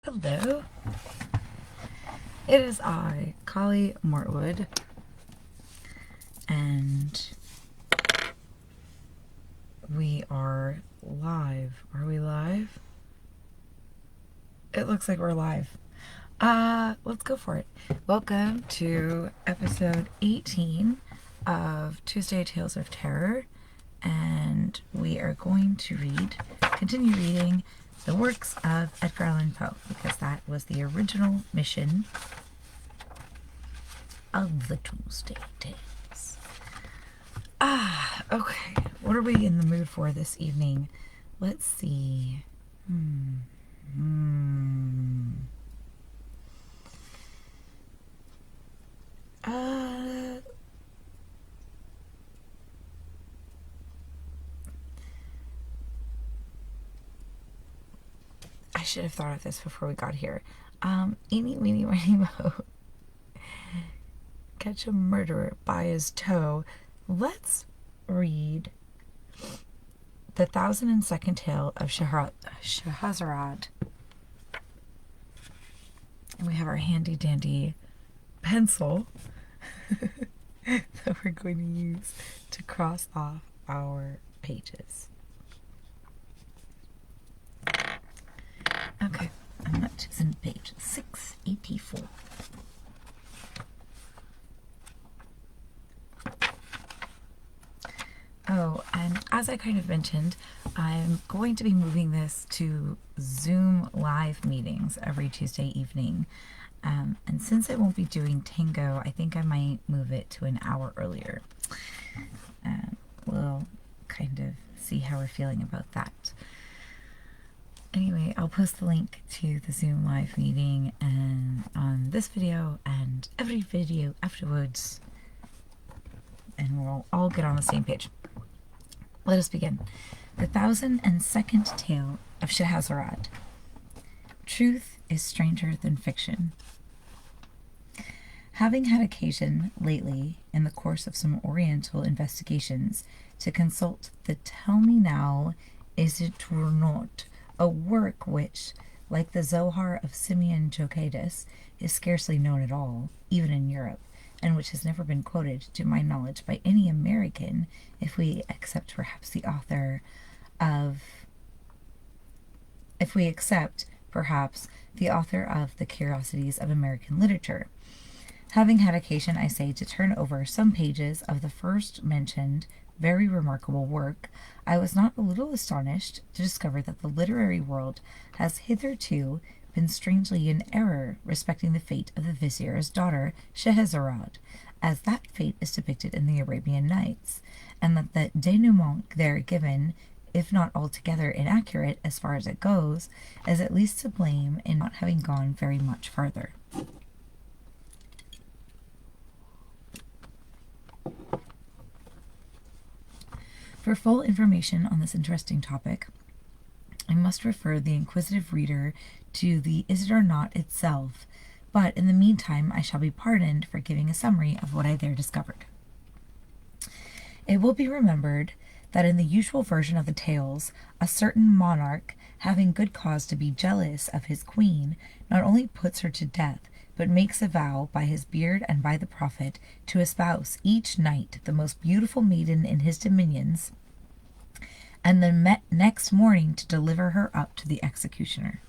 Hello, it is I, Collie Mortwood, and we are live. Are we live? It looks like we're live. Let's go for it. Welcome to episode 18 of Tuesday Tales of Terror, and we are going to continue reading the works of Edgar Allan Poe, because that was the original mission of the Tuesday Tales. Okay. What are we in the mood for this evening? Let's see. I should have thought of this before we got here. Eeny, meeny, miny, moe. Catch a murderer by his toe. Let's read the 1002nd tale of Scheherazade. And we have our handy dandy pencil that we're going to use to cross off our pages. Okay, and that is in page 684. Oh, and as I kind of mentioned, I'm going to be moving this to Zoom live meetings every Tuesday evening. And since I won't be doing Tango, I think I might move it to an hour earlier. We'll kind of see how we're feeling about that. Anyway, I'll post the link to the Zoom live meeting and on this video and every video afterwards, and we'll all get on the same page. Let us begin. The 1002nd tale of Scheherazade. Truth is stranger than fiction. Having had occasion lately, in the course of some Oriental investigations, to consult the Tell Me Now, Is It or Not, a work which, like the Zohar of Simeon Jochadis, is scarcely known at all, even in Europe, and which has never been quoted, to my knowledge, by any American, if we accept perhaps the author of the Curiosities of American Literature. Having had occasion, I say, to turn over some pages of the first mentioned very remarkable work, I was not a little astonished to discover that the literary world has hitherto been strangely in error respecting the fate of the vizier's daughter, Scheherazade, as that fate is depicted in the Arabian Nights, and that the denouement there given, if not altogether inaccurate as far as it goes, is at least to blame in not having gone very much farther. For full information on this interesting topic, I must refer the inquisitive reader to the Is It or Not itself, but in the meantime I shall be pardoned for giving a summary of what I there discovered. It will be remembered that in the usual version of the tales, a certain monarch, having good cause to be jealous of his queen, not only puts her to death, but makes a vow by his beard and by the prophet to espouse each night the most beautiful maiden in his dominions, and then next morning to deliver her up to the executioner.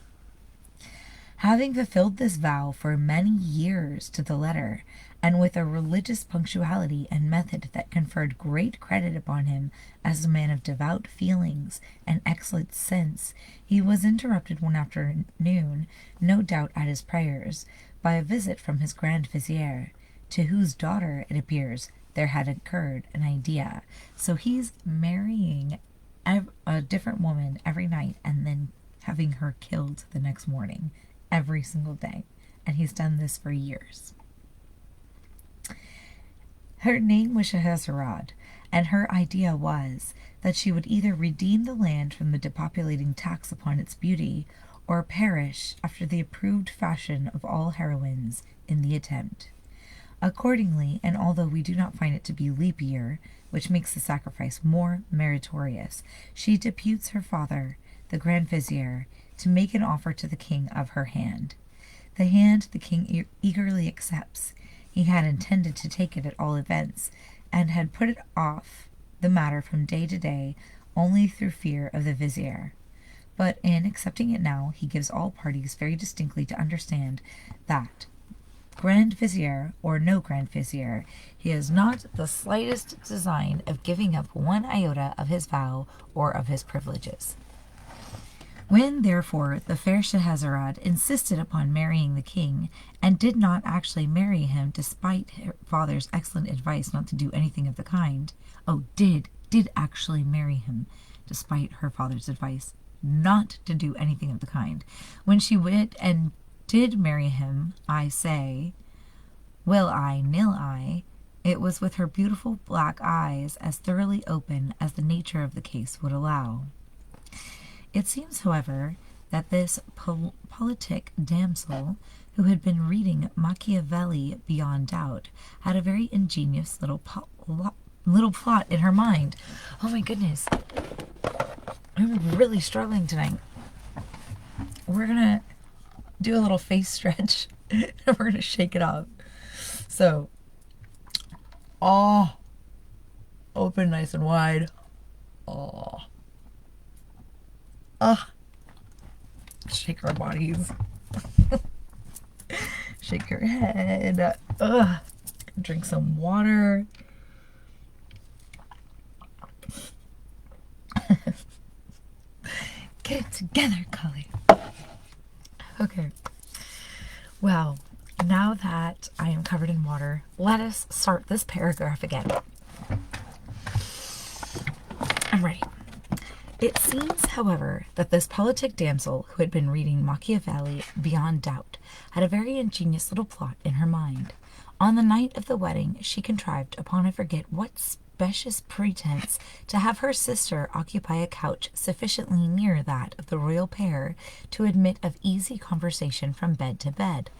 Having fulfilled this vow for many years to the letter, and with a religious punctuality and method that conferred great credit upon him as a man of devout feelings and excellent sense, he was interrupted one afternoon, no doubt at his prayers, by a visit from his grand vizier, to whose daughter, it appears, there had occurred an idea. So he's marrying a different woman every night and then having her killed the next morning, every single day. And he's done this for years. Her name was Scheherazade, and her idea was that she would either redeem the land from the depopulating tax upon its beauty, or perish after the approved fashion of all heroines in the attempt. Accordingly, and although we do not find it to be leap year, which makes the sacrifice more meritorious, she deputes her father, the Grand Vizier, to make an offer to the king of her hand. The hand the king eagerly accepts. He had intended to take it at all events, and had put it off the matter from day to day only through fear of the vizier. But in accepting it now, he gives all parties very distinctly to understand that, Grand Vizier or no Grand Vizier, he has not the slightest design of giving up one iota of his vow or of his privileges. When, therefore, the fair Scheherazade insisted upon marrying the king, and did not actually marry him despite her father's excellent advice not to do anything of the kind, did actually marry him despite her father's advice not to do anything of the kind. When she went and did marry him, I say, will I, nil I, it was with her beautiful black eyes as thoroughly open as the nature of the case would allow. It seems, however, that this politic damsel, who had been reading Machiavelli beyond doubt, had a very ingenious little plot in her mind. Oh my goodness. I'm really struggling tonight. We're going to do a little face stretch and we're going to shake it off. So, open nice and wide. Shake our bodies. Shake your head. Drink some water. Get it together, Cully. Okay. Well, now that I am covered in water, let us start this paragraph again. I'm ready. It seems, however, that this politic damsel, who had been reading Machiavelli beyond doubt, had a very ingenious little plot in her mind. On the night of the wedding, she contrived, upon I forget what specious pretense, to have her sister occupy a couch sufficiently near that of the royal pair to admit of easy conversation from bed to bed,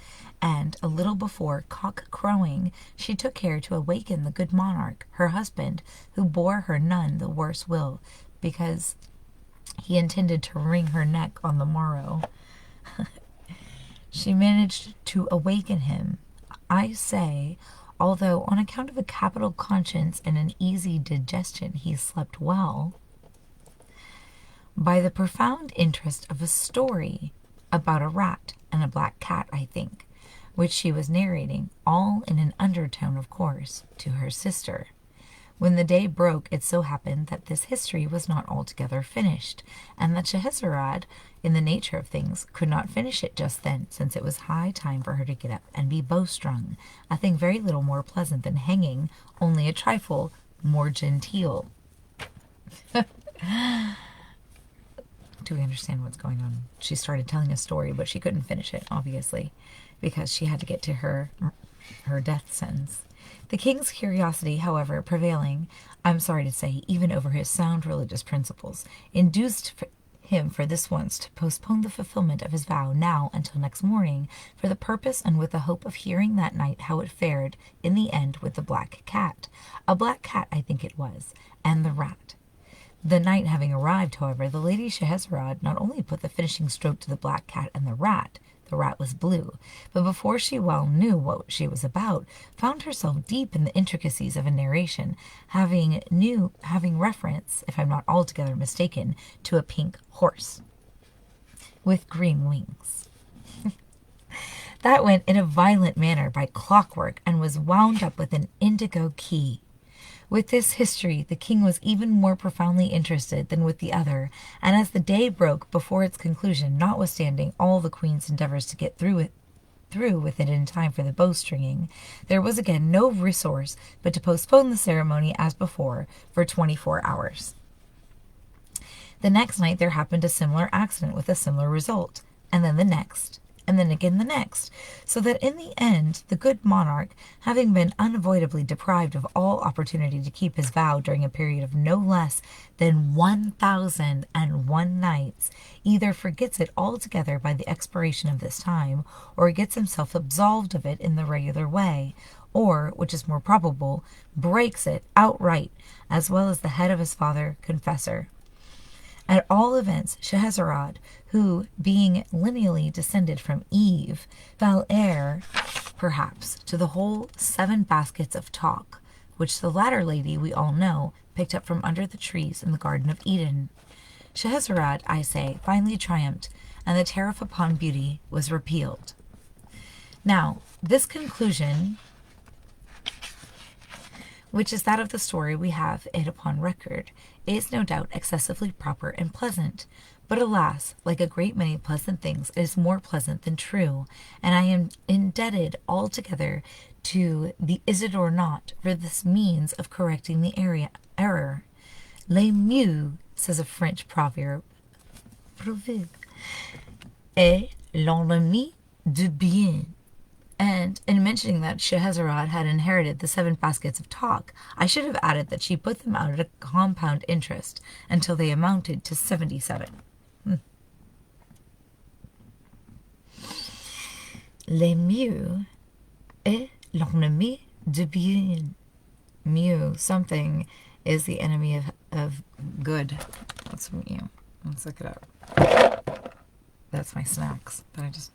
and a little before cock crowing, she took care to awaken the good monarch, her husband, who bore her none the worse will, because he intended to wring her neck on the morrow. She managed to awaken him, I say, although on account of a capital conscience and an easy digestion he slept well, by the profound interest of a story about a rat and a black cat, I think, which she was narrating, all in an undertone, of course, to her sister. When the day broke, it so happened that this history was not altogether finished, and that Scheherazade, in the nature of things, could not finish it just then, since it was high time for her to get up and be bowstrung, a thing very little more pleasant than hanging, only a trifle more genteel. Do we understand what's going on? She started telling a story, but she couldn't finish it, obviously, because she had to get to her death sentence. The king's curiosity, however, prevailing, I'm sorry to say, even over his sound religious principles, induced him for this once to postpone the fulfillment of his vow now until next morning, for the purpose and with the hope of hearing that night how it fared in the end with the black cat. A black cat, I think it was, and the rat. The night having arrived, however, the Lady Scheherazade not only put the finishing stroke to the black cat and the rat was blue, but before she well knew what she was about, found herself deep in the intricacies of a narration, having reference, if I'm not altogether mistaken, to a pink horse with green wings. That went in a violent manner by clockwork, and was wound up with an indigo key. With this history, the king was even more profoundly interested than with the other, and as the day broke before its conclusion, notwithstanding all the queen's endeavors to get through with it in time for the bowstringing, there was again no resource but to postpone the ceremony as before for 24 hours. The next night there happened a similar accident with a similar result, and then the next, and then again the next, so that in the end the good monarch, having been unavoidably deprived of all opportunity to keep his vow during a period of no less than 1,001 nights, either forgets it altogether by the expiration of this time, or gets himself absolved of it in the regular way, or, which is more probable, breaks it outright, as well as the head of his father confessor. At all events, Scheherazade, who, being lineally descended from Eve, fell heir, perhaps, to the whole 7 baskets of talk, which the latter lady, we all know, picked up from under the trees in the Garden of Eden. Scheherazade, I say, finally triumphed, and the tariff upon beauty was repealed. Now, this conclusion, which is that of the story we have it upon record, is no doubt excessively proper and pleasant. But alas, like a great many pleasant things, it is more pleasant than true, and I am indebted altogether to the Is It or Not for this means of correcting the error. Le mieux, says a French proverb, est l'ennemi du bien. And in mentioning that Scheherazade had inherited the 7 baskets of talk, I should have added that she put them out at a compound interest until they amounted to 77. Le mieux est l'ennemi du bien. Mieux, something, is the enemy of good. What's mieux? Let's look it up. That's my snacks that I just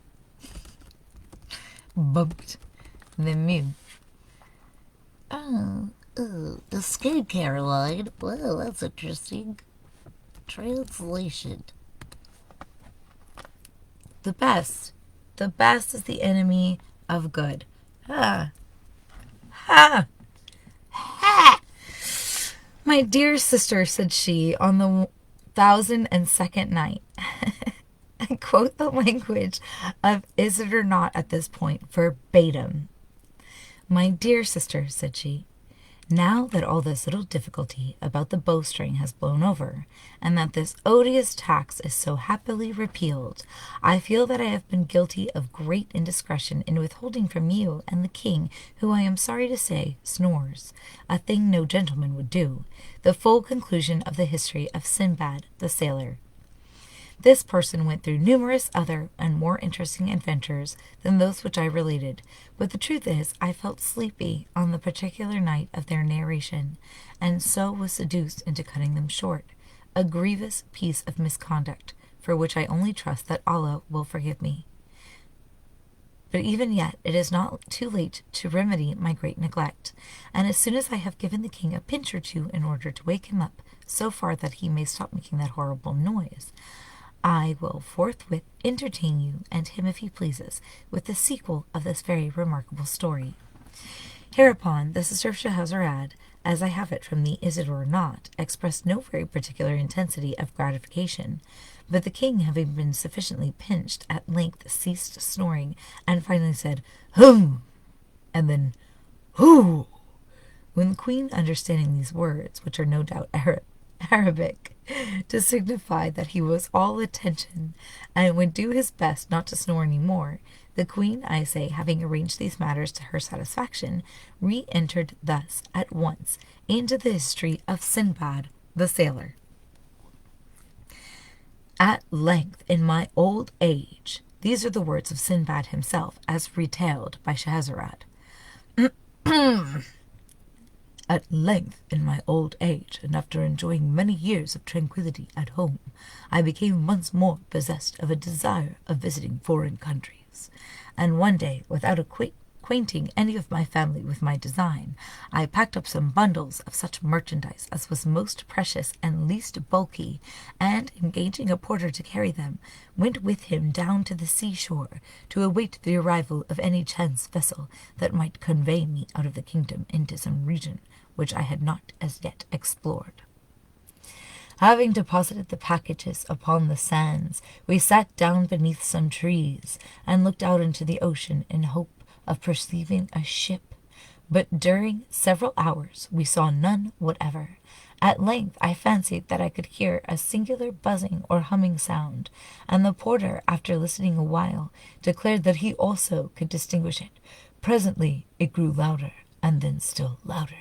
bumped. The mieux. Oh, the skincare line. Well, that's interesting. Translation. The best. The best is the enemy of good. Ha! Ha! Ha! My dear sister, said she, on the 1002nd night. I quote the language of Is It or Not at this point, verbatim. My dear sister, said she, now that all this little difficulty about the bowstring has blown over, and that this odious tax is so happily repealed, I feel that I have been guilty of great indiscretion in withholding from you and the king, who I am sorry to say snores, a thing no gentleman would do, the full conclusion of the history of Sinbad the sailor. This person went through numerous other and more interesting adventures than those which I related, but the truth is I felt sleepy on the particular night of their narration, and so was seduced into cutting them short, a grievous piece of misconduct, for which I only trust that Allah will forgive me. But even yet it is not too late to remedy my great neglect, and as soon as I have given the king a pinch or two in order to wake him up so far that he may stop making that horrible noise, I will forthwith entertain you, and him if he pleases, with the sequel of this very remarkable story. Hereupon the sister of Scheherazade, as I have it from the Is It or Not, expressed no very particular intensity of gratification, but the king, having been sufficiently pinched, at length ceased snoring, and finally said, "Hum!" and then, "Hoo!" When the queen, understanding these words, which are no doubt Arabic, to signify that he was all attention, and would do his best not to snore any more, the queen, I say, having arranged these matters to her satisfaction, re-entered thus at once into the history of Sinbad the sailor. At length, in my old age, these are the words of Sinbad himself, as retailed by Scheherazade. At length, in my old age, and after enjoying many years of tranquillity at home, I became once more possessed of a desire of visiting foreign countries, and one day, without acquainting any of my family with my design, I packed up some bundles of such merchandise as was most precious and least bulky, and, engaging a porter to carry them, went with him down to the seashore to await the arrival of any chance vessel that might convey me out of the kingdom into some region which I had not as yet explored. Having deposited the packages upon the sands, we sat down beneath some trees, and looked out into the ocean in hope of perceiving a ship, but during several hours we saw none whatever. At length I fancied that I could hear a singular buzzing or humming sound, and the porter, after listening a while, declared that he also could distinguish it. Presently it grew louder, and then still louder,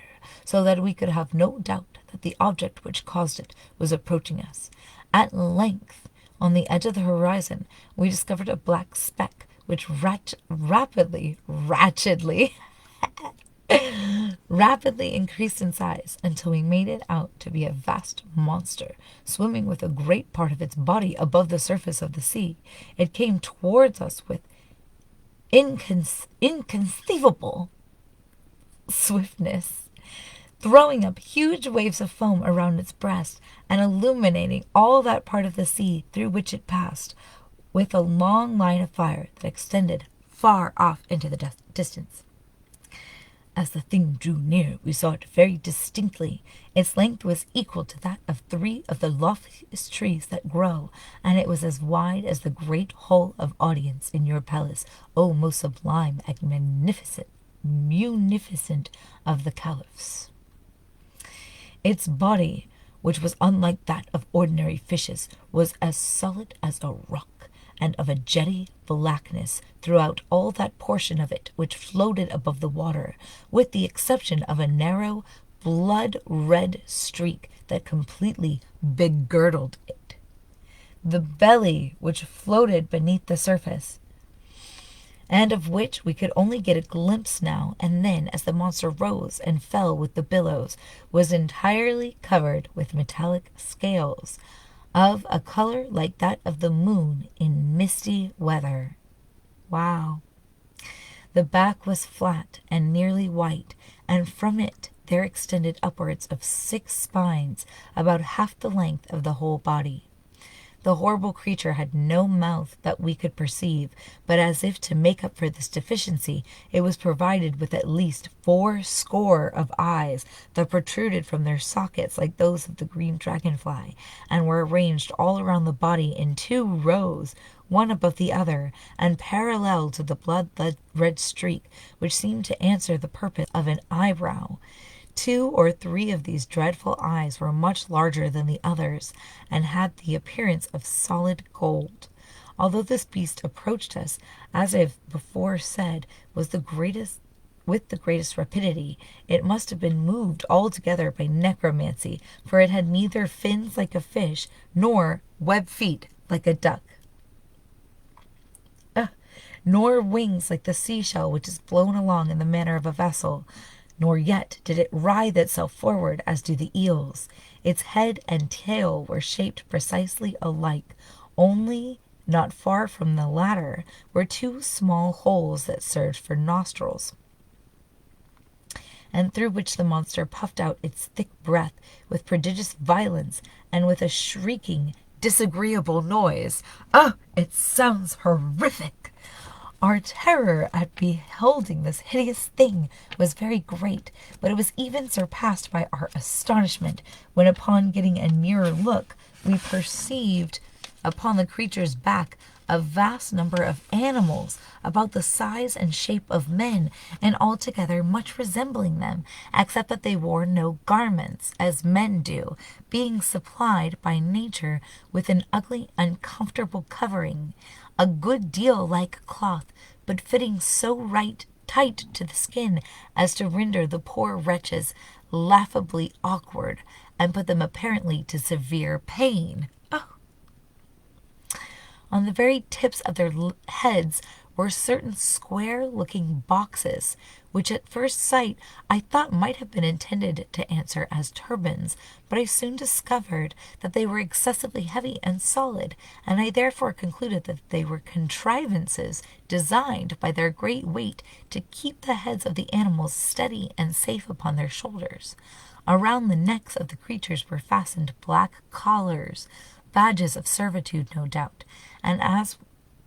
so that we could have no doubt that the object which caused it was approaching us. At length, on the edge of the horizon, we discovered a black speck which ratchetly rapidly increased in size until we made it out to be a vast monster, swimming with a great part of its body above the surface of the sea. It came towards us with inconceivable swiftness, throwing up huge waves of foam around its breast and illuminating all that part of the sea through which it passed, with a long line of fire that extended far off into the distance. As the thing drew near, we saw it very distinctly. Its length was equal to that of 3 of the loftiest trees that grow, and it was as wide as the great hall of audience in your palace, O most sublime and munificent of the caliphs. Its body, which was unlike that of ordinary fishes, was as solid as a rock, and of a jetty blackness throughout all that portion of it which floated above the water, with the exception of a narrow, blood-red streak that completely begirdled it. The belly, which floated beneath the surface, and of which we could only get a glimpse now and then as the monster rose and fell with the billows, was entirely covered with metallic scales, of a color like that of the moon in misty weather. Wow. The back was flat and nearly white, and from it there extended upwards of 6 spines, about half the length of the whole body. The horrible creature had no mouth that we could perceive, but as if to make up for this deficiency, it was provided with at least 80 of eyes that protruded from their sockets like those of the green dragonfly, and were arranged all around the body in 2 rows, one above the other, and parallel to the blood-red streak, which seemed to answer the purpose of an eyebrow. 2 or 3 of these dreadful eyes were much larger than the others, and had the appearance of solid gold. Although this beast approached us, as I have before said, with the greatest rapidity, it must have been moved altogether by necromancy, for it had neither fins like a fish, nor web feet like a duck, nor wings like the seashell which is blown along in the manner of a vessel, nor yet did it writhe itself forward as do the eels. Its head and tail were shaped precisely alike, only not far from the latter were 2 small holes that served for nostrils, and through which the monster puffed out its thick breath with prodigious violence and with a shrieking, disagreeable noise. Oh, it sounds horrific! Our terror at beholding this hideous thing was very great, but it was even surpassed by our astonishment when, upon getting a nearer look, we perceived upon the creature's back a vast number of animals, about the size and shape of men, and altogether much resembling them, except that they wore no garments, as men do, being supplied by nature with an ugly, uncomfortable covering, a good deal like cloth, but fitting so tight to the skin as to render the poor wretches laughably awkward, and put them apparently to severe pain. On the very tips of their heads were certain square-looking boxes, which at first sight I thought might have been intended to answer as turbans, but I soon discovered that they were excessively heavy and solid, and I therefore concluded that they were contrivances designed by their great weight to keep the heads of the animals steady and safe upon their shoulders. Around the necks of the creatures were fastened black collars, badges of servitude, no doubt, and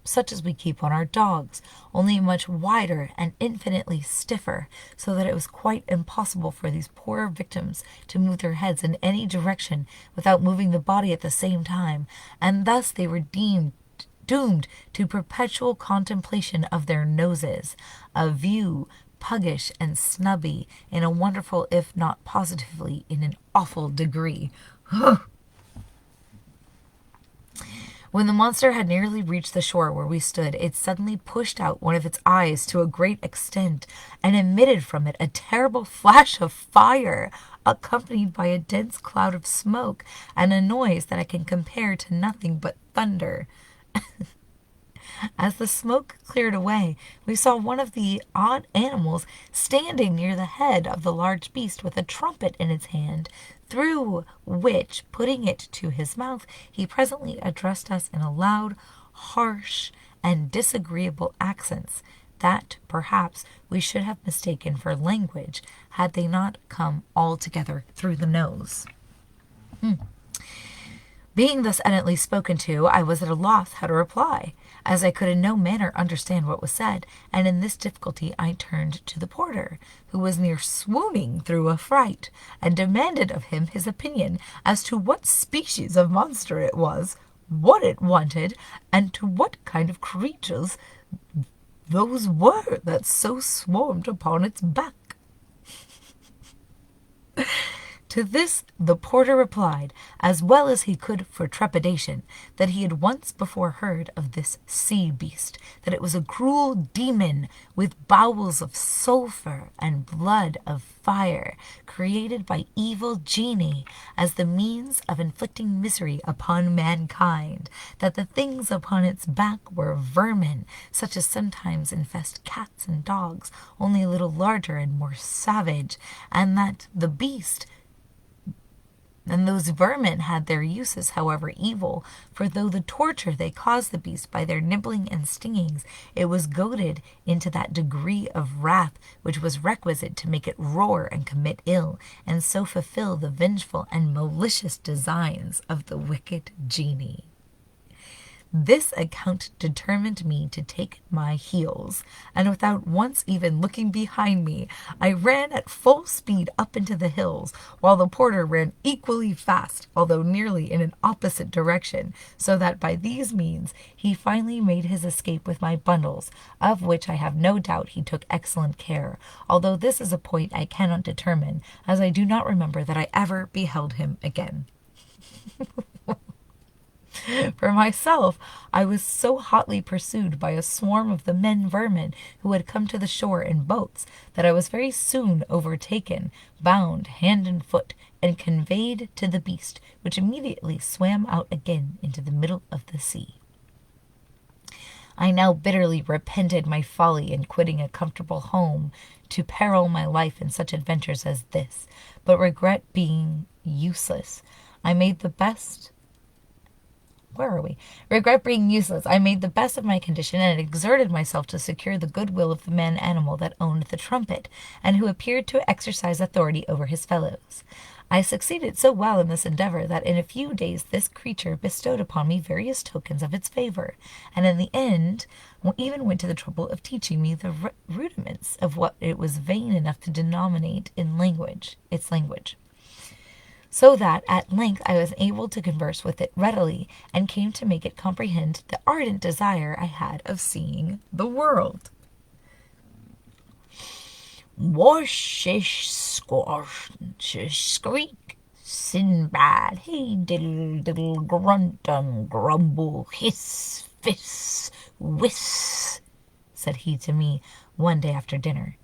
such as we keep on our dogs, only much wider and infinitely stiffer, so that it was quite impossible for these poor victims to move their heads in any direction without moving the body at the same time, and thus they were doomed to perpetual contemplation of their noses, a view puggish and snubby in a wonderful, if not positively in an awful degree. When the monster had nearly reached the shore where we stood, it suddenly pushed out one of its eyes to a great extent, and emitted from it a terrible flash of fire, accompanied by a dense cloud of smoke, and a noise that I can compare to nothing but thunder. As the smoke cleared away, we saw one of the odd animals standing near the head of the large beast with a trumpet in its hand, through which, putting it to his mouth, he presently addressed us in a loud, harsh, and disagreeable accents that, perhaps, we should have mistaken for language had they not come altogether through the nose. Being thus evidently spoken to, I was at a loss how to reply, as I could in no manner understand what was said, and in this difficulty I turned to the porter, who was near swooning through affright, and demanded of him his opinion as to what species of monster it was, what it wanted, and to what kind of creatures those were that so swarmed upon its back. To this the porter replied, as well as he could for trepidation, that he had once before heard of this sea beast, that it was a cruel demon with bowels of sulphur and blood of fire, created by evil genii as the means of inflicting misery upon mankind, that the things upon its back were vermin, such as sometimes infest cats and dogs, only a little larger and more savage, and that the beast and those vermin had their uses, however evil, for though the torture they caused the beast by their nibbling and stingings, it was goaded into that degree of wrath which was requisite to make it roar and commit ill, and so fulfill the vengeful and malicious designs of the wicked genii. This account determined me to take my heels, and without once even looking behind me, I ran at full speed up into the hills, while the porter ran equally fast, although nearly in an opposite direction, so that by these means he finally made his escape with my bundles, of which I have no doubt he took excellent care, although this is a point I cannot determine, as I do not remember that I ever beheld him again. For myself, I was so hotly pursued by a swarm of the men vermin who had come to the shore in boats, that I was very soon overtaken, bound hand and foot, and conveyed to the beast, which immediately swam out again into the middle of the sea. I now bitterly repented my folly in quitting a comfortable home to peril my life in such adventures as this, but regret being useless. I made the best Regret being useless. I made the best of my condition, and exerted myself to secure the goodwill of the man animal that owned the trumpet, and who appeared to exercise authority over his fellows. I succeeded so well in this endeavor that in a few days this creature bestowed upon me various tokens of its favor, and in the end even went to the trouble of teaching me the rudiments of what it was vain enough to denominate its language. So that at length I was able to converse with it readily, and came to make it comprehend the ardent desire I had of seeing the world. Wash-ish, squash, squeak, Sinbad, hey diddle diddle, grunt and grumble, hiss, fiss, whiss, said he to me one day after dinner.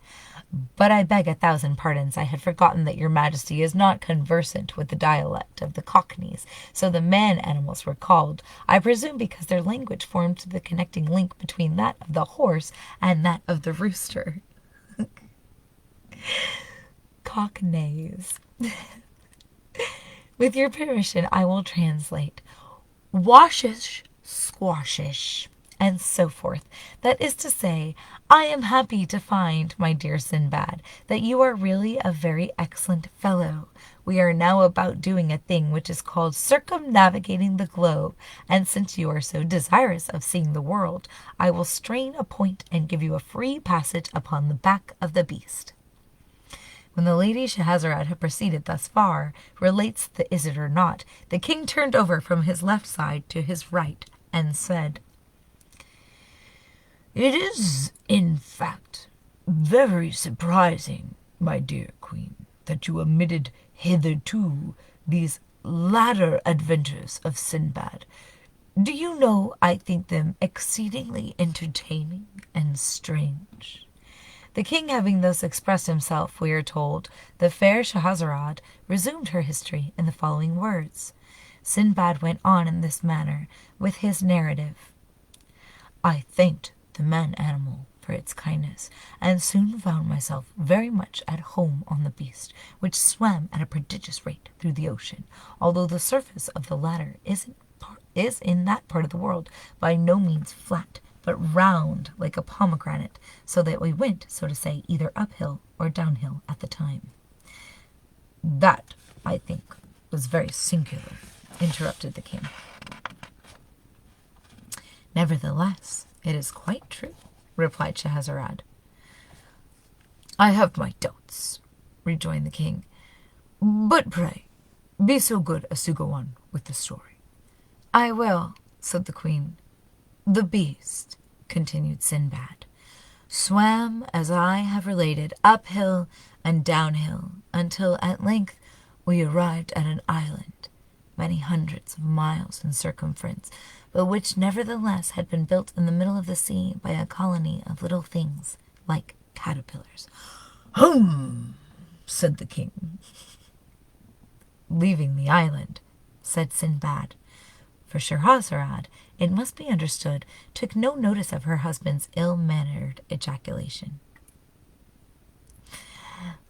But I beg 1,000 pardons. I had forgotten that your majesty is not conversant with the dialect of the Cockneys, so the man animals were called, I presume because their language formed the connecting link between that of the horse and that of the rooster. Cockneys. With your permission, I will translate. Washish, squashish, and so forth. That is to say, I am happy to find, my dear Sinbad, that you are really a very excellent fellow. We are now about doing a thing which is called circumnavigating the globe, and since you are so desirous of seeing the world, I will strain a point and give you a free passage upon the back of the beast. When the lady Scheherazade had proceeded thus far, relates the Is It or Not, the king turned over from his left side to his right, and said, It is, in fact, very surprising, my dear queen, that you omitted hitherto these latter adventures of Sinbad. Do you know, I think them exceedingly entertaining and strange. The king having thus expressed himself, we are told, the fair Scheherazade resumed her history in the following words. Sinbad went on in this manner with his narrative. I thanked the man-animal for its kindness, and soon found myself very much at home on the beast, which swam at a prodigious rate through the ocean, although the surface of the latter is in that part of the world by no means flat, but round like a pomegranate, so that we went, so to say, either uphill or downhill at the time. That, I think, was very singular, interrupted the king. Nevertheless, it is quite true, replied Scheherazade. I have my doubts, rejoined the king. But pray, be so good as to go on with the story. I will, said the queen. The beast, continued Sinbad, swam, as I have related, uphill and downhill, until at length we arrived at an island, many hundreds of miles in circumference, but which nevertheless had been built in the middle of the sea by a colony of little things like caterpillars. Hum, said the king. Leaving the island, said Sinbad, for Scheherazade, it must be understood, took no notice of her husband's ill-mannered ejaculation.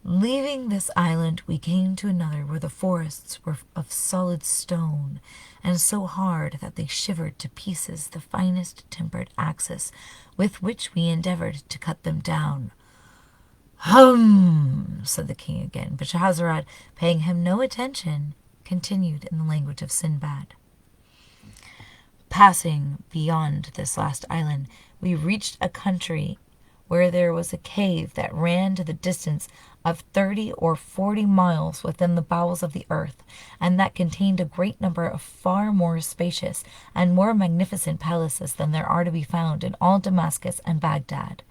Leaving this island, we came to another where the forests were of solid stone, and so hard that they shivered to pieces the finest tempered axes with which we endeavored to cut them down. Hum, said the king again, but Scheherazade, paying him no attention, continued in the language of Sinbad. Passing beyond this last island, we reached a country where there was a cave that ran to the distance of 30 or 40 miles within the bowels of the earth, and that contained a great number of far more spacious and more magnificent palaces than there are to be found in all Damascus and Baghdad.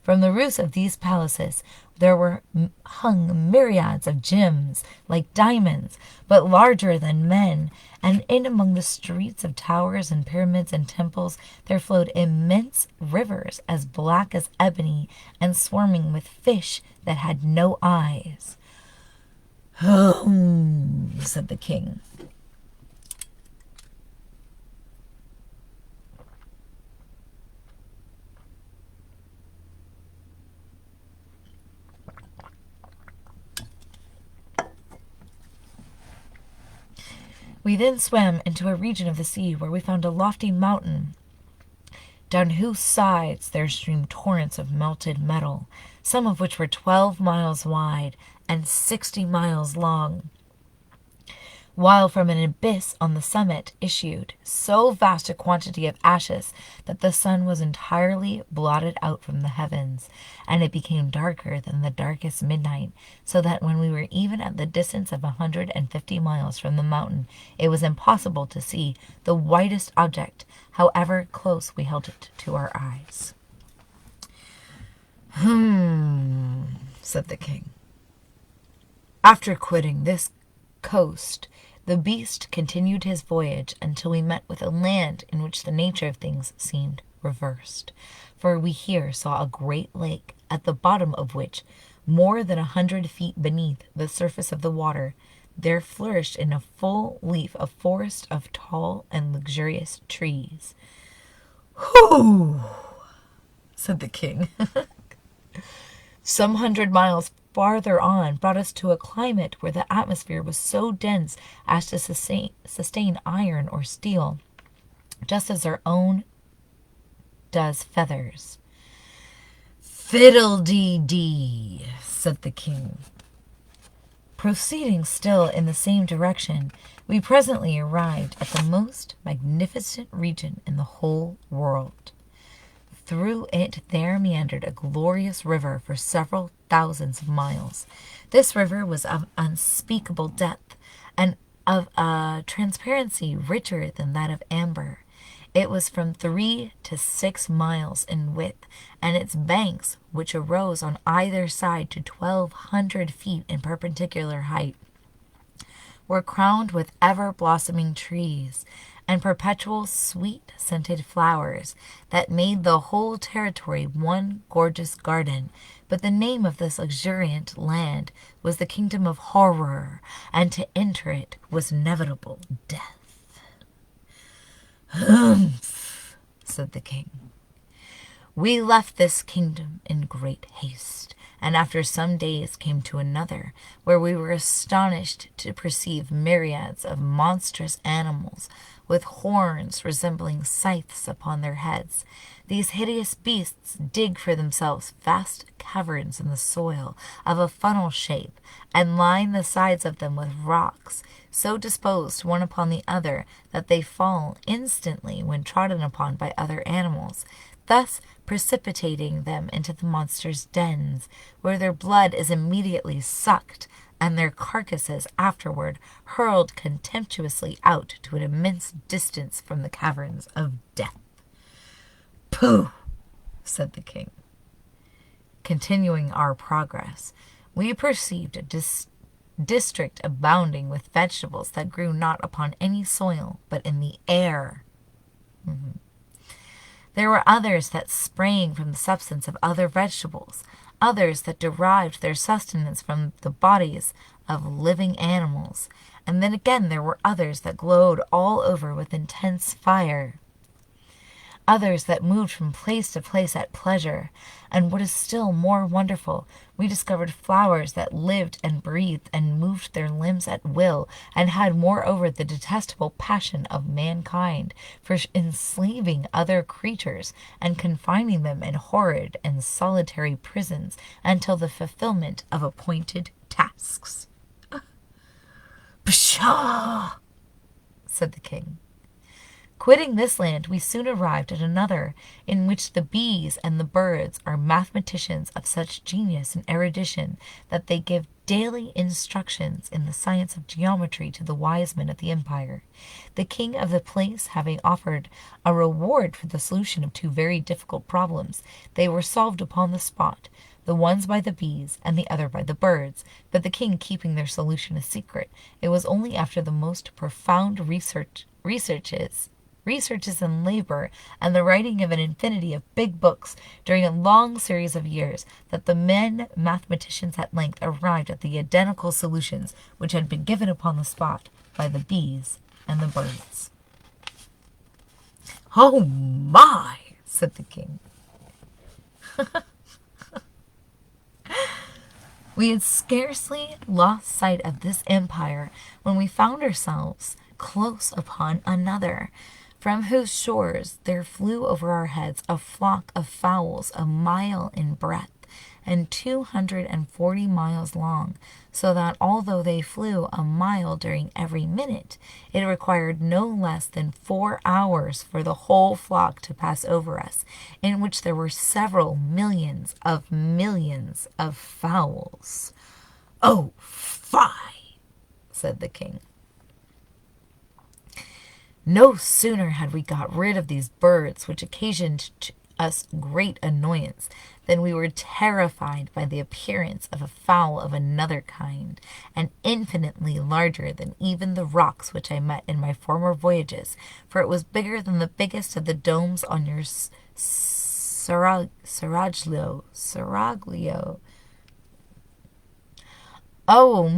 From the roofs of these palaces there were hung myriads of gems, like diamonds, but larger than men, and in among the streets of towers and pyramids and temples there flowed immense rivers as black as ebony and swarming with fish that had no eyes. Said the king. We then swam into a region of the sea where we found a lofty mountain, down whose sides there streamed torrents of melted metal, some of which were 12 miles wide and 60 miles long, while from an abyss on the summit issued so vast a quantity of ashes that the sun was entirely blotted out from the heavens, and it became darker than the darkest midnight, so that when we were even at the distance of 150 miles from the mountain, it was impossible to see the whitest object, however close we held it to our eyes. Said the king. After quitting this coast, the beast continued his voyage until we met with a land in which the nature of things seemed reversed. For we here saw a great lake, at the bottom of which, more than 100 feet beneath the surface of the water, there flourished in a full leaf a forest of tall and luxurious trees. Whoo! Said the king. Some 100 miles farther on brought us to a climate where the atmosphere was so dense as to sustain iron or steel, just as our own does feathers. Fiddle-dee-dee, said the king. Proceeding still in the same direction, we presently arrived at the most magnificent region in the whole world. Through it there meandered a glorious river for several thousands of miles. This river was of unspeakable depth, and of a transparency richer than that of amber. It was from 3 to 6 miles in width, and its banks, which arose on either side to 1,200 feet in perpendicular height, were crowned with ever-blossoming trees and perpetual sweet-scented flowers that made the whole territory one gorgeous garden. But the name of this luxuriant land was the kingdom of horror, and to enter it was inevitable death. Humph, said the king. We left this kingdom in great haste, and after some days came to another, where we were astonished to perceive myriads of monstrous animals, with horns resembling scythes upon their heads. These hideous beasts dig for themselves vast caverns in the soil of a funnel shape, and line the sides of them with rocks, so disposed one upon the other that they fall instantly when trodden upon by other animals, thus precipitating them into the monsters' dens, where their blood is immediately sucked, and their carcasses afterward hurled contemptuously out to an immense distance from the caverns of death. "Pooh!" said the king. Continuing our progress, we perceived a district abounding with vegetables that grew not upon any soil, but in the air. There were others that sprang from the substance of other vegetables, others that derived their sustenance from the bodies of living animals, and then again there were others that glowed all over with intense fire, others that moved from place to place at pleasure, and what is still more wonderful, we discovered flowers that lived and breathed and moved their limbs at will, and had moreover the detestable passion of mankind for enslaving other creatures and confining them in horrid and solitary prisons until the fulfillment of appointed tasks. "Pshaw!" said the king. Quitting this land, we soon arrived at another, in which the bees and the birds are mathematicians of such genius and erudition that they give daily instructions in the science of geometry to the wise men of the empire. The king of the place having offered a reward for the solution of two very difficult problems, they were solved upon the spot, the ones by the bees and the other by the birds, but the king keeping their solution a secret. It was only after the most profound researches and labor, and the writing of an infinity of big books during a long series of years, that the men mathematicians at length arrived at the identical solutions which had been given upon the spot by the bees and the birds. "Oh my!" said the king. We had scarcely lost sight of this empire when we found ourselves close upon another, from whose shores there flew over our heads a flock of fowls a mile in breadth and 240 miles long, so that although they flew a mile during every minute, it required no less than 4 hours for the whole flock to pass over us, in which there were several millions of fowls. "Oh, fie!" said the king. No sooner had we got rid of these birds, which occasioned us great annoyance, than we were terrified by the appearance of a fowl of another kind, and infinitely larger than even the rocks which I met in my former voyages, for it was bigger than the biggest of the domes on your seraglio. Oh,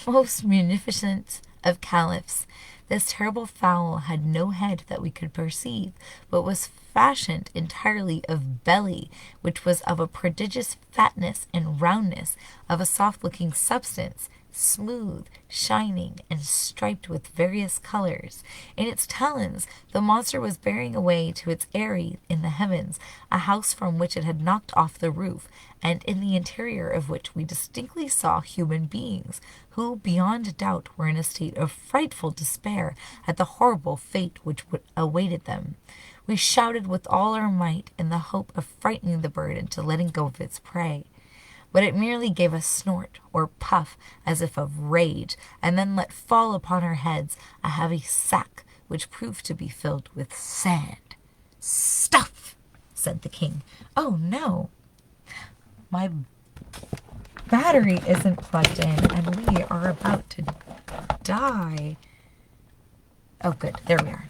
most munificent of caliphs! This terrible fowl had no head that we could perceive, but was fashioned entirely of belly, which was of a prodigious fatness and roundness, of a soft-looking substance, smooth, shining, and striped with various colors. In its talons the monster was bearing away to its eyrie in the heavens, a house from which it had knocked off the roof, and in the interior of which we distinctly saw human beings, who beyond doubt were in a state of frightful despair at the horrible fate which awaited them. We shouted with all our might in the hope of frightening the bird into letting go of its prey, but it merely gave a snort or puff as if of rage, and then let fall upon our heads a heavy sack which proved to be filled with sand. "Stuff!" said the king. "Oh no, my battery isn't plugged in and we are about to die." Oh good, there we are.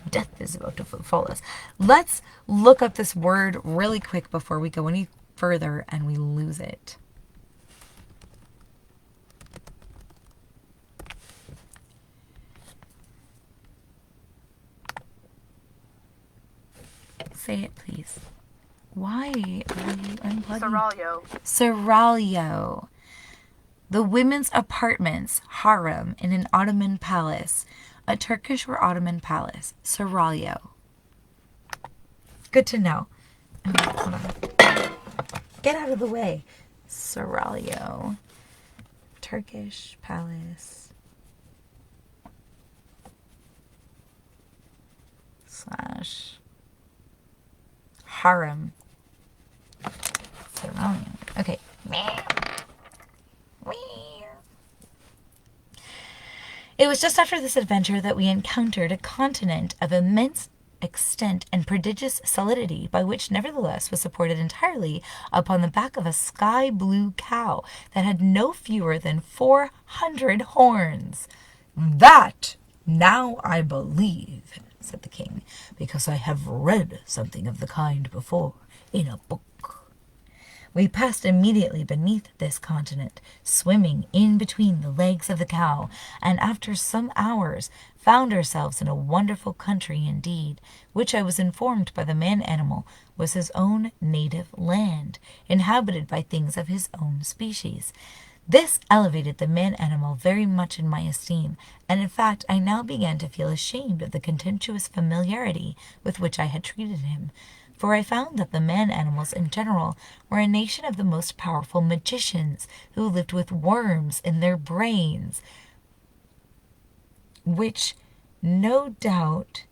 Death is about to follow us. Let's look up this word really quick before we go any further and we lose it. Say it, please. Why are you unplugging? Seraglio. Seraglio. The women's apartments, harem, in an Ottoman palace. A Turkish or Ottoman palace. Seraglio. Good to know. Oh, hold on. Get out of the way. Seraglio. Turkish palace. / harem. Seraglio. Okay. It was just after this adventure that we encountered a continent of immense extent and prodigious solidity, by which nevertheless was supported entirely upon the back of a sky blue cow that had no fewer than 400 horns. That now I believe, said the king, because I have read something of the kind before in a book. We passed immediately beneath this continent, swimming in between the legs of the cow, and after some hours found ourselves in a wonderful country indeed, which I was informed by the man-animal was his own native land, inhabited by things of his own species. This elevated the man-animal very much in my esteem, and in fact I now began to feel ashamed of the contemptuous familiarity with which I had treated him, for I found that the man-animals in general were a nation of the most powerful magicians, who lived with worms in their brains, which no doubt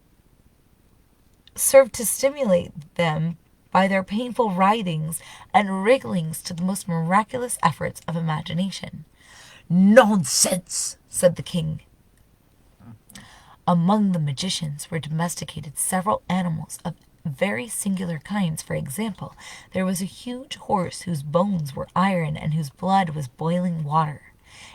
served to stimulate them by their painful writhings and wrigglings to the most miraculous efforts of imagination. Nonsense, said the king. Among the magicians were domesticated several animals of very singular kinds. For example, there was a huge horse whose bones were iron and whose blood was boiling water.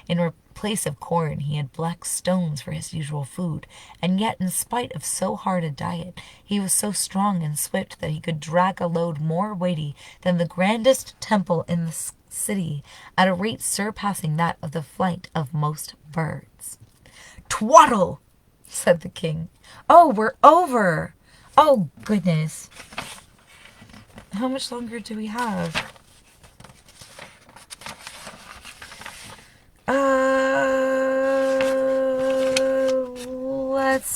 In place of corn he had black stones for his usual food, and yet in spite of so hard a diet he was so strong and swift that he could drag a load more weighty than the grandest temple in the city, at a rate surpassing that of the flight of most birds. Twaddle, said the king. Oh, we're over. Oh, goodness. How much longer do we have? Let's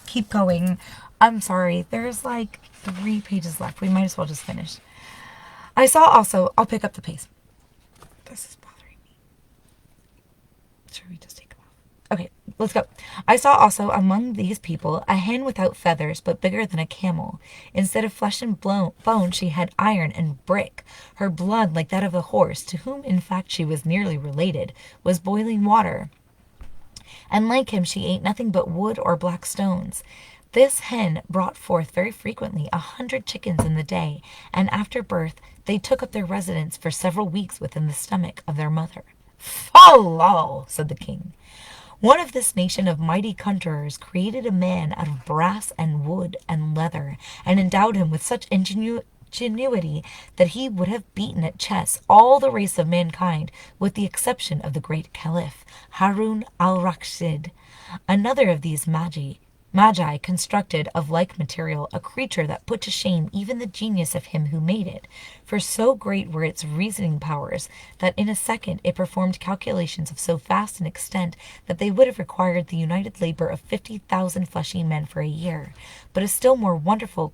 keep going. I'm sorry. There's like 3 pages left. We might as well just finish. I saw also, I'll pick up the pace. This is bothering me. Should we just take them off? Okay, let's go. I saw also among these people a hen without feathers, but bigger than a camel. Instead of flesh and bone, she had iron and brick. Her blood, like that of a horse, to whom in fact she was nearly related, was boiling water. And like him, she ate nothing but wood or black stones. This hen brought forth very frequently 100 chickens in the day, and after birth they took up their residence for several weeks within the stomach of their mother. Follow, said the king. One of this nation of mighty conjurers created a man out of brass and wood and leather, and endowed him with such ingenuity that he would have beaten at chess all the race of mankind, with the exception of the great Caliph, Harun al-Rashid. Another of these magi constructed of like material a creature that put to shame even the genius of him who made it, for so great were its reasoning powers that in a second it performed calculations of so vast an extent that they would have required the united labor of 50,000 fleshy men for a year. But a still more wonderful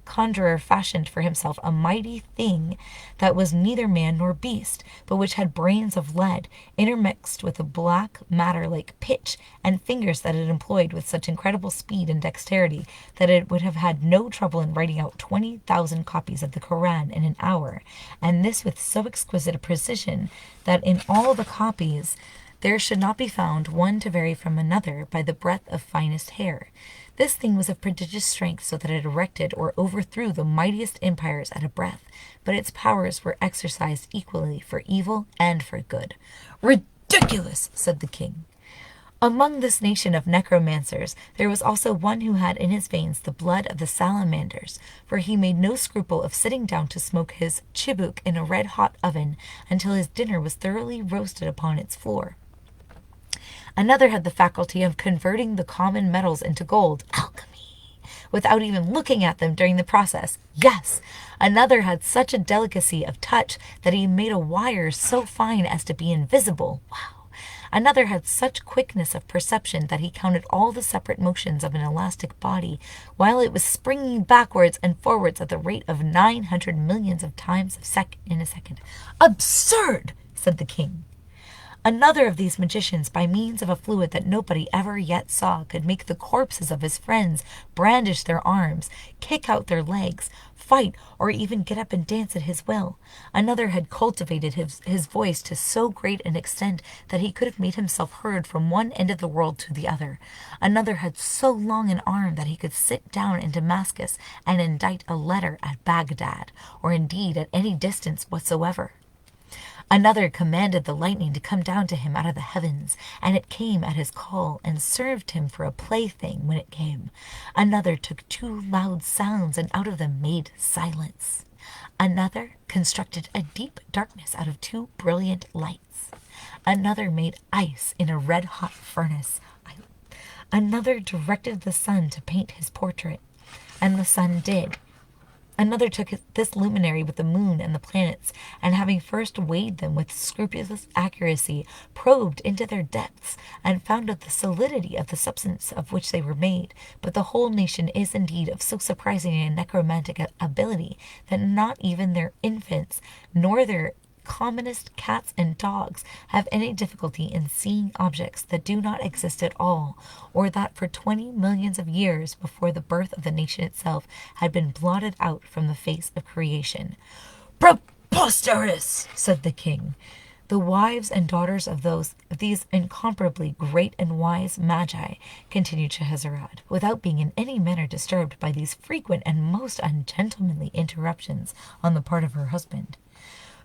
conjurer fashioned for himself a mighty thing that was neither man nor beast, but which had brains of lead, intermixed with a black matter like pitch, and fingers that it employed with such incredible speed and dexterity that it would have had no trouble in writing out 20,000 copies of the Koran in an hour, and this with so exquisite a precision that in all the copies there should not be found one to vary from another by the breadth of finest hair. This thing was of prodigious strength, so that it erected or overthrew the mightiest empires at a breath, but its powers were exercised equally for evil and for good. Ridiculous, said the king. Among this nation of necromancers there was also one who had in his veins the blood of the salamanders, for he made no scruple of sitting down to smoke his chibuk in a red-hot oven until his dinner was thoroughly roasted upon its floor. Another had the faculty of converting the common metals into gold, alchemy, without even looking at them during the process. Yes, another had such a delicacy of touch that he made a wire so fine as to be invisible. Wow. Another had such quickness of perception that he counted all the separate motions of an elastic body, while it was springing backwards and forwards at the rate of 900 millions of times in a second. Absurd! Said the king. Another of these magicians, by means of a fluid that nobody ever yet saw, could make the corpses of his friends brandish their arms, kick out their legs, fight, or even get up and dance at his will. Another had cultivated his voice to so great an extent that he could have made himself heard from one end of the world to the other. Another had so long an arm that he could sit down in Damascus and indite a letter at Baghdad, or indeed at any distance whatsoever. Another commanded the lightning to come down to him out of the heavens, and it came at his call, and served him for a plaything when it came. Another took two loud sounds, and out of them made silence. Another constructed a deep darkness out of two brilliant lights. Another made ice in a red-hot furnace. Another directed the sun to paint his portrait, and the sun did. Another took this luminary with the moon and the planets, and having first weighed them with scrupulous accuracy, probed into their depths, and found out the solidity of the substance of which they were made. But the whole nation is indeed of so surprising a necromantic ability that not even their infants, nor their commonest cats and dogs, have any difficulty in seeing objects that do not exist at all, or that for 20 millions of years before the birth of the nation itself had been blotted out from the face of creation. Preposterous! Said the king. The wives and daughters of these incomparably great and wise magi, continued Scheherazade, without being in any manner disturbed by these frequent and most ungentlemanly interruptions on the part of her husband.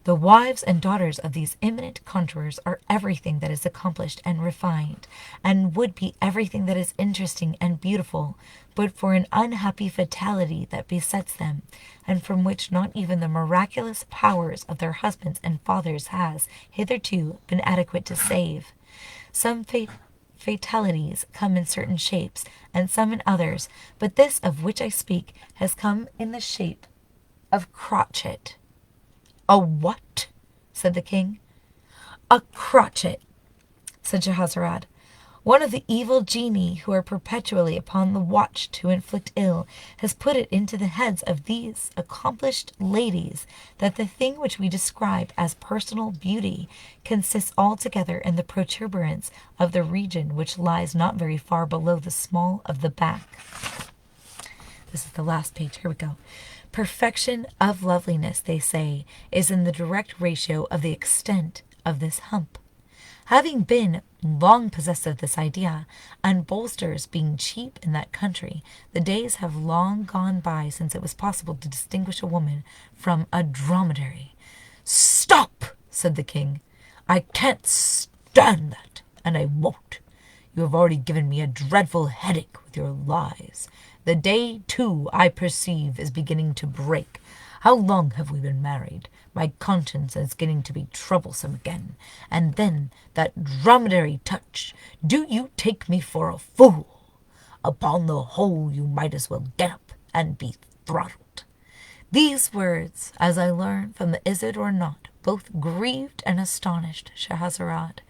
The wives and daughters of these eminent conjurers are everything that is accomplished and refined, and would be everything that is interesting and beautiful, but for an unhappy fatality that besets them, and from which not even the miraculous powers of their husbands and fathers has hitherto been adequate to save. Some fatalities come in certain shapes, and some in others, but this of which I speak has come in the shape of crotchet. A what? Said the king. A crotchet, said Scheherazade. One of the evil genii who are perpetually upon the watch to inflict ill has put it into the heads of these accomplished ladies that the thing which we describe as personal beauty consists altogether in the protuberance of the region which lies not very far below the small of the back. This is the last page. Here we go. Perfection of loveliness, they say, is in the direct ratio of the extent of this hump. Having been long possessed of this idea, and bolsters being cheap in that country, the days have long gone by since it was possible to distinguish a woman from a dromedary. Stop, said the king. I can't stand that, and I won't. You have already given me a dreadful headache with your lies. The day, too, I perceive, is beginning to break. How long have we been married? My conscience is getting to be troublesome again. And then that dromedary touch. Do you take me for a fool? Upon the whole, you might as well get up and be throttled. These words, as I learn from the Is It or Not, both grieved and astonished Scheherazade.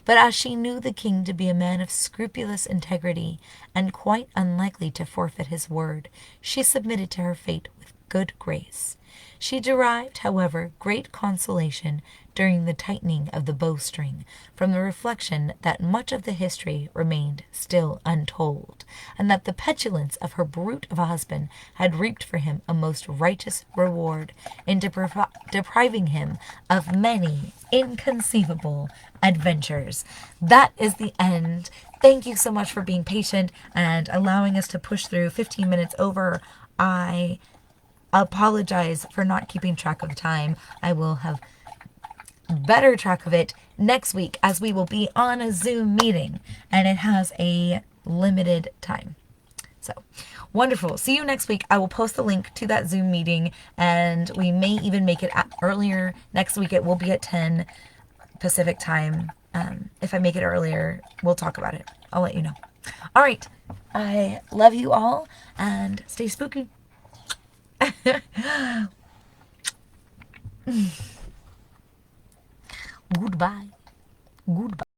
But as she knew the king to be a man of scrupulous integrity, and quite unlikely to forfeit his word, she submitted to her fate with good grace. She derived, however, great consolation during the tightening of the bowstring from the reflection that much of the history remained still untold, and that the petulance of her brute of a husband had reaped for him a most righteous reward in depriving him of many inconceivable adventures. That is the end. Thank you so much for being patient and allowing us to push through 15 minutes over. I apologize for not keeping track of time. I will have better track of it next week, as we will be on a Zoom meeting and it has a limited time. So wonderful. See you next week. I will post the link to that Zoom meeting, and we may even make it earlier. Next week it will be at 10 Pacific time. If I make it earlier, we'll talk about it. I'll let you know. All right. I love you all and stay spooky. Goodbye. Goodbye.